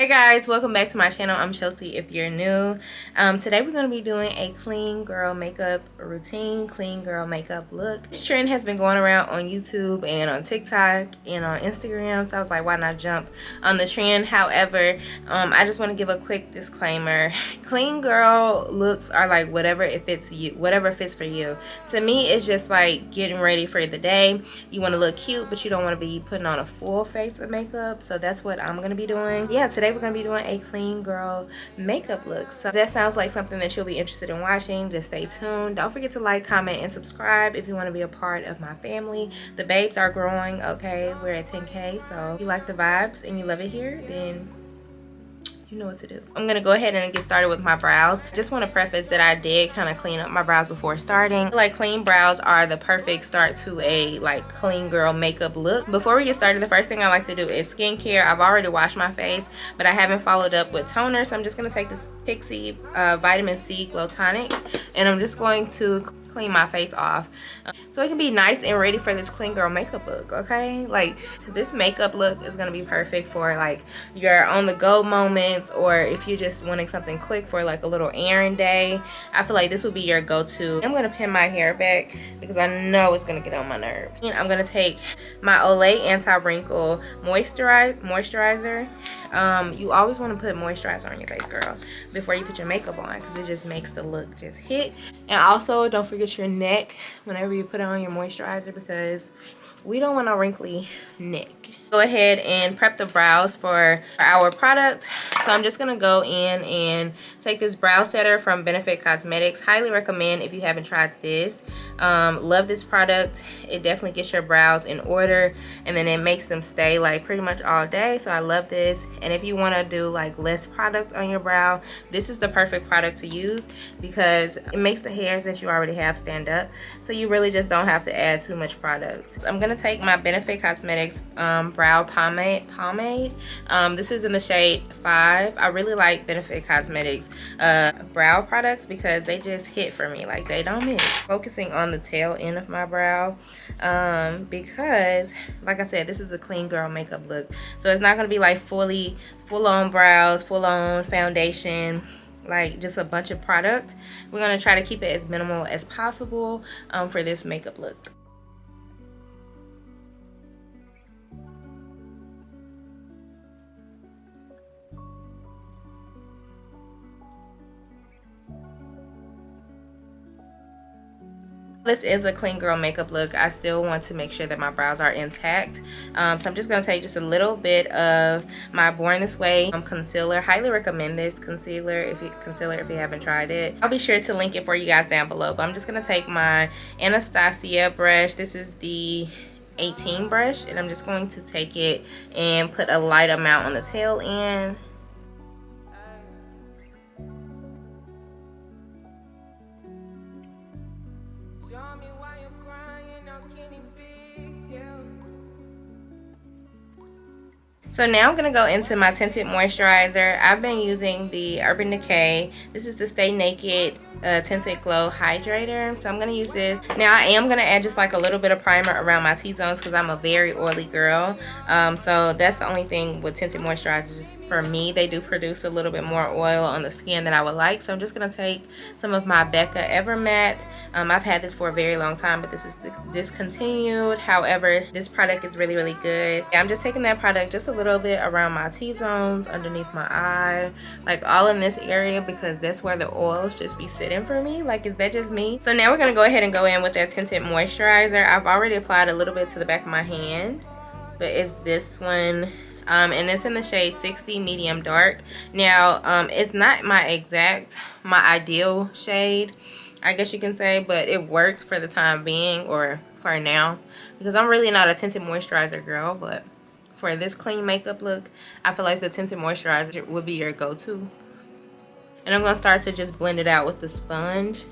Hey guys, welcome back to my channel. I'm Chelsea if you're new. Today we're going to be doing a clean girl makeup routine, clean girl makeup look. This trend has been going around on YouTube and on TikTok and on Instagram, so I was like, why not jump on the trend? However, I just want to give a quick disclaimer. Clean girl looks are like whatever fits for you. To me, it's just like getting ready for the day. You want to look cute, but you don't want to be putting on a full face of makeup, so that's what I'm going to be doing. Yeah, today we're going to be doing a clean girl makeup look. So if that sounds like something that you'll be interested in watching, just stay tuned. Don't forget to like, comment, and subscribe if you want to be a part of my family. The babes are growing, okay? We're at 10K, so if you like the vibes and you love it here, then you know what to do. I'm gonna go ahead and get started with my brows. Just want to preface that I did kind of clean up my brows before starting. Like, clean brows are the perfect start to a like clean girl makeup look. Before we get started, the first thing I like to do is skincare. I've already washed my face, but I haven't followed up with toner, so I'm just gonna take this Pixie vitamin C glow tonic, and I'm just going to clean my face off so it can be nice and ready for this clean girl makeup look. Okay, like this makeup look is gonna be perfect for like your on the go moments, or if you're just wanting something quick for like a little errand day. I feel like this would be your go-to. I'm gonna pin my hair back because I know it's gonna get on my nerves. And I'm gonna take my Olay anti-wrinkle moisturizer. You always want to put moisturizer on your face, girl, before you put your makeup on, because it just makes the look just hit. And also, don't forget your neck whenever you put on your moisturizer, because we don't want a wrinkly neck. Go ahead and prep the brows for our product. So I'm just gonna go in and take this brow setter from Benefit Cosmetics. Highly recommend if you haven't tried this. Love this product. It definitely gets your brows in order, and then it makes them stay like pretty much all day. So I love this. And if you want to do like less product on your brow, this is the perfect product to use, because it makes the hairs that you already have stand up, so you really just don't have to add too much product. So I'm gonna take my Benefit Cosmetics brow pomade. This is in the shade 5. I really like Benefit Cosmetics brow products because they just hit for me, like they don't miss. Focusing on the tail end of my brow, because like I said, this is a clean girl makeup look, so it's not going to be like full on brows, full on foundation, like just a bunch of product. We're going to try to keep it as minimal as possible for this makeup look. This is a clean girl makeup look. I still want to make sure that my brows are intact. So I'm just going to take just a little bit of my Born This Way concealer. Highly recommend this concealer if you haven't tried it. I'll be sure to link it for you guys down below. But I'm just going to take my Anastasia brush. This is the 18 brush, and I'm just going to take it and put a light amount on the tail end. So now I'm going to go into my tinted moisturizer. I've been using the Urban Decay. This is the Stay Naked Tinted Glow Hydrator. So I'm going to use this. Now I am going to add just like a little bit of primer around my T-zones because I'm a very oily girl. So that's the only thing with tinted moisturizers. For me, they do produce a little bit more oil on the skin than I would like. So I'm just going to take some of my Becca Evermatte. I've had this for a very long time, but this is discontinued. However, this product is really, really good. I'm just taking that product just a little bit around my T-zones, underneath my eye, like all in this area, because that's where the oils just be sitting for me. Like, is that just me? So now we're going to go ahead and go in with that tinted moisturizer. I've already applied a little bit to the back of my hand, but it's this one. And it's in the shade 60 medium dark. Now it's not my ideal shade, I guess you can say, but it works for the time being, or for now, because I'm really not a tinted moisturizer girl. But for this clean makeup look, I feel like the tinted moisturizer would be your go-to. And I'm going to start to just blend it out with the sponge.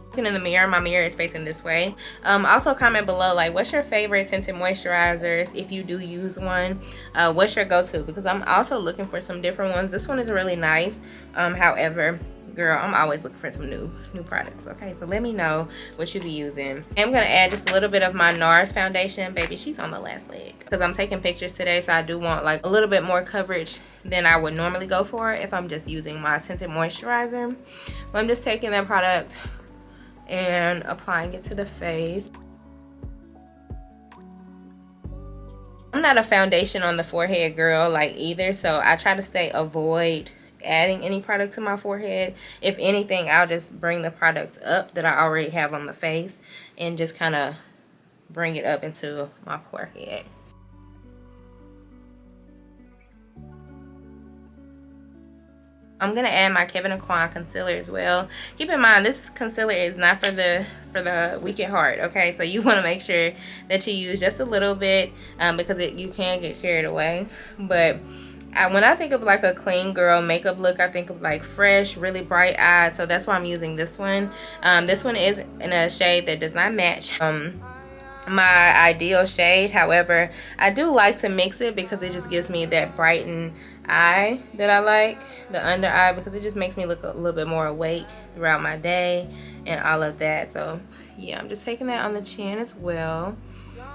Looking in the mirror, my mirror is facing this way. Also comment below, like, what's your favorite tinted moisturizers if you do use one. What's your go-to, because I'm also looking for some different ones. This one is really nice. However, girl, I'm always looking for some new products. Okay, so let me know what you be using. I'm gonna add just a little bit of my NARS foundation. Baby, she's on the last leg because I'm taking pictures today, so I do want like a little bit more coverage than I would normally go for if I'm just using my tinted moisturizer. But I'm just taking that product and applying it to the face. I'm not a foundation on the forehead girl like either, so I try to avoid adding any product to my forehead. If anything, I'll just bring the product up that I already have on the face and just kind of bring it up into my forehead. I'm gonna add my Kevyn Aucoin concealer as well. Keep in mind, this concealer is not for the weak at heart, okay? So you want to make sure that you use just a little bit because you can get carried away. But when I think of like a clean girl makeup look, I think of like fresh, really bright eyed. So that's why I'm using this one. This one is in a shade that does not match my ideal shade. However, I do like to mix it because it just gives me that brightened eye that I like, the under eye, because it just makes me look a little bit more awake throughout my day and all of that. So yeah, I'm just taking that on the chin as well,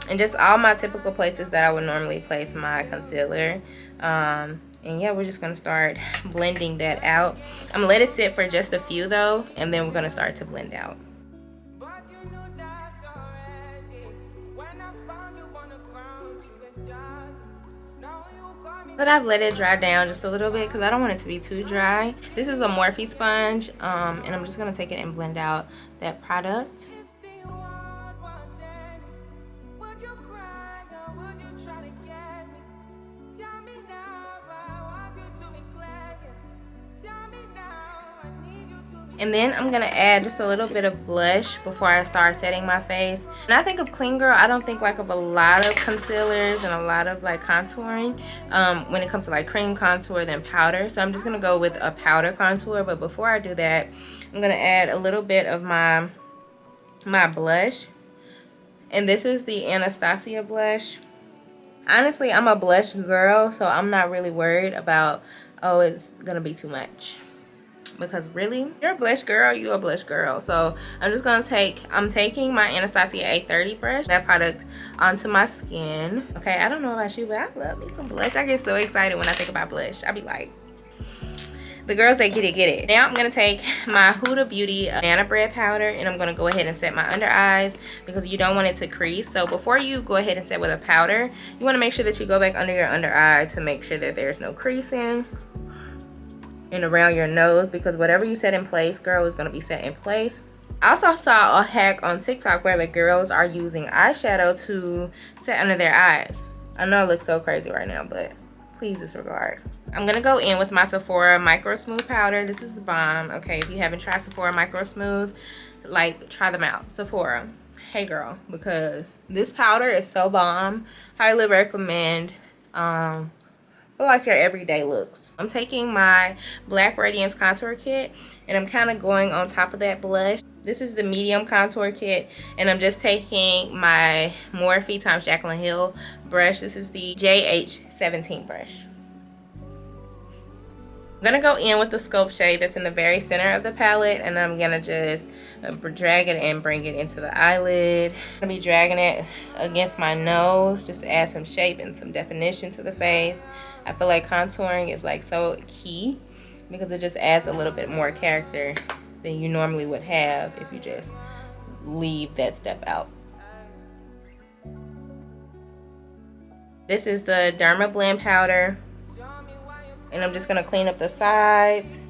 and just all my typical places that I would normally place my concealer. And yeah, we're just gonna start blending that out. I'm gonna let it sit for just a few though, and then we're gonna start to blend out. But I've let it dry down just a little bit because I don't want it to be too dry. This is a Morphe sponge, and I'm just gonna take it and blend out that product. And then I'm going to add just a little bit of blush before I start setting my face. And I think of clean girl, I don't think like of a lot of concealers and a lot of like contouring. When it comes to like cream contour, then powder. So I'm just going to go with a powder contour. But before I do that, I'm going to add a little bit of my blush. And this is the Anastasia blush. Honestly, I'm a blush girl, so I'm not really worried about, oh, it's going to be too much. Because really, you're a blush girl, you're a blush girl. So I'm just gonna I'm taking my Anastasia A30 brush, that product onto my skin. Okay, I don't know about you, but I love me some blush. I get so excited when I think about blush. I be like, the girls that get it, get it. Now I'm gonna take my Huda Beauty banana bread powder, and I'm gonna go ahead and set my under eyes because you don't want it to crease. So before you go ahead and set with a powder, you wanna make sure that you go back under your under eye to make sure that there's no creasing. And around your nose, because whatever you set in place, girl, is going to be set in place. I also saw a hack on TikTok where the girls are using eyeshadow to set under their eyes. I know it looks so crazy right now, but please disregard. I'm going to go in with my Sephora Micro Smooth powder. This is the bomb. Okay, if you haven't tried Sephora Micro Smooth, like, try them out. Sephora, hey girl, because this powder is so bomb. Highly recommend. Like your everyday looks. I'm taking my Black Radiance contour kit, and I'm kind of going on top of that blush. This is the medium contour kit, and I'm just taking my Morphe x Jaclyn Hill brush. This is the JH17 brush. I'm gonna go in with the Sculpt shade that's in the very center of the palette, and I'm gonna just drag it and bring it into the eyelid. I'm gonna be dragging it against my nose just to add some shape and some definition to the face. I feel like contouring is like so key because it just adds a little bit more character than you normally would have if you just leave that step out. This is the Derma Blend powder, and I'm just gonna clean up the sides.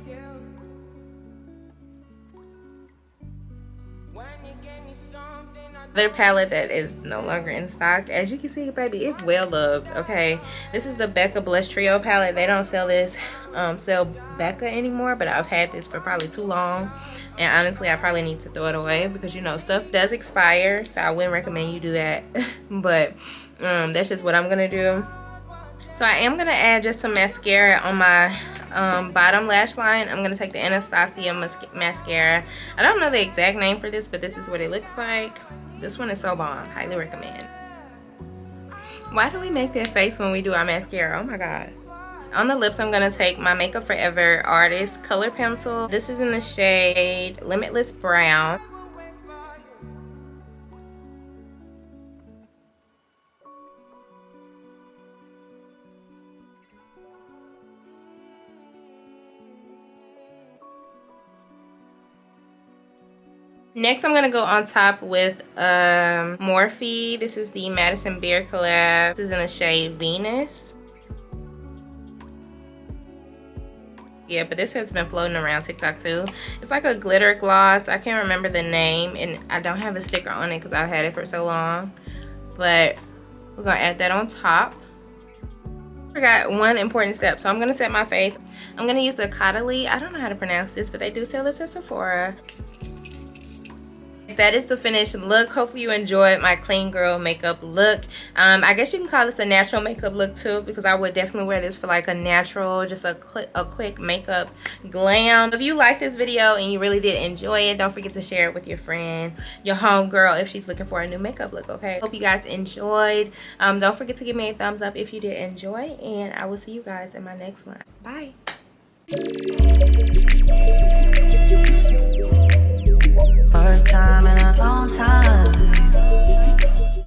Another palette that is no longer in stock. As you can see, baby, it's well loved. Okay, this is the Becca Blush Trio palette. They don't sell Becca anymore, but I've had this for probably too long, and honestly I probably need to throw it away because, you know, stuff does expire, so I wouldn't recommend you do that. But that's just what I'm gonna do. So I am gonna add just some mascara on my bottom lash line. I'm gonna take the Anastasia mascara. I don't know the exact name for this, but this is what it looks like. This one is so bomb. Highly recommend. Why do we make that face when we do our mascara? Oh my god. On the lips, I'm going to take my Makeup Forever Artist Color Pencil. This is in the shade Limitless Brown. Next, I'm going to go on top with Morphe. This is the Madison Beer collab. This is in the shade Venus. Yeah, but this has been floating around TikTok too. It's like a glitter gloss. I can't remember the name, and I don't have a sticker on it because I've had it for so long. But we're going to add that on top. I forgot one important step, so I'm going to set my face. I'm going to use the Caudalie. I don't know how to pronounce this, but they do sell this at Sephora. That is the finished look. Hopefully you enjoyed my clean girl makeup look. I guess you can call this a natural makeup look too, because I would definitely wear this for like a natural, just a quick makeup glam. If you like this video and you really did enjoy it, don't forget to share it with your friend, your homegirl, if she's looking for a new makeup look. Okay, hope you guys enjoyed. Don't forget to give me a thumbs up if you did enjoy, and I will see you guys in my next one. Bye.